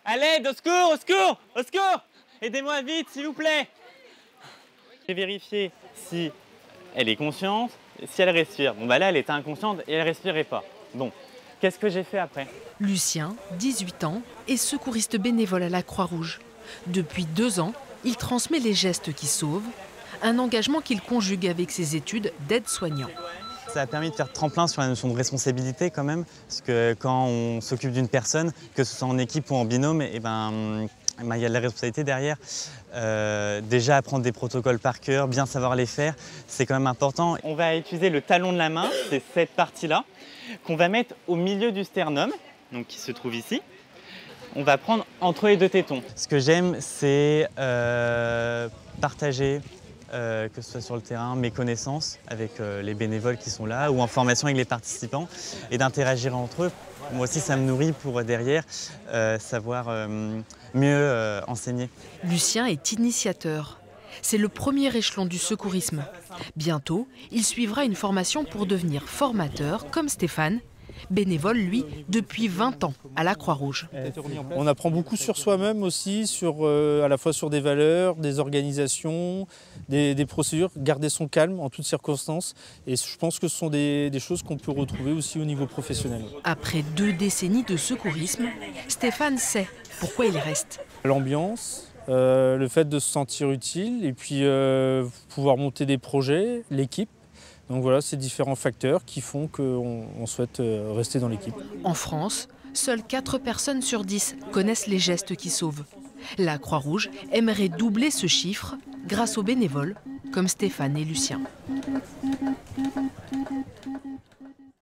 À l'aide, au secours, au secours, au secours! Aidez-moi vite, s'il vous plaît. J'ai vérifié si elle est consciente, si elle respire. Bon, bah là, elle était inconsciente et elle respirait pas. Bon, qu'est-ce que j'ai fait après? Lucien, 18 ans, est secouriste bénévole à la Croix-Rouge. Depuis 2 ans, il transmet les gestes qui sauvent, un engagement qu'il conjugue avec ses études d'aide-soignant. Ça a permis de faire tremplin sur la notion de responsabilité quand même, parce que quand on s'occupe d'une personne, que ce soit en équipe ou en binôme, il y a de la responsabilité derrière. Déjà apprendre des protocoles par cœur, bien savoir les faire, c'est quand même important. On va utiliser le talon de la main, c'est cette partie-là, qu'on va mettre au milieu du sternum, donc qui se trouve ici. On va prendre entre les deux tétons. Ce que j'aime, c'est partager, que ce soit sur le terrain, mes connaissances avec les bénévoles qui sont là ou en formation avec les participants et d'interagir entre eux. Moi aussi, ça me nourrit pour derrière savoir mieux enseigner. Lucien est initiateur. C'est le premier échelon du secourisme. Bientôt, il suivra une formation pour devenir formateur, comme Stéphane, bénévole, lui, depuis 20 ans à la Croix-Rouge. On apprend beaucoup sur soi-même aussi, à la fois sur des valeurs, des organisations, des procédures, garder son calme en toutes circonstances. Et je pense que ce sont des choses qu'on peut retrouver aussi au niveau professionnel. Après 2 décennies de secourisme, Stéphane sait pourquoi il reste. L'ambiance, le fait de se sentir utile et puis pouvoir monter des projets, l'équipe. Donc voilà, ces différents facteurs qui font qu'on souhaite rester dans l'équipe. En France, seules 4 personnes sur 10 connaissent les gestes qui sauvent. La Croix-Rouge aimerait doubler ce chiffre grâce aux bénévoles comme Stéphane et Lucien.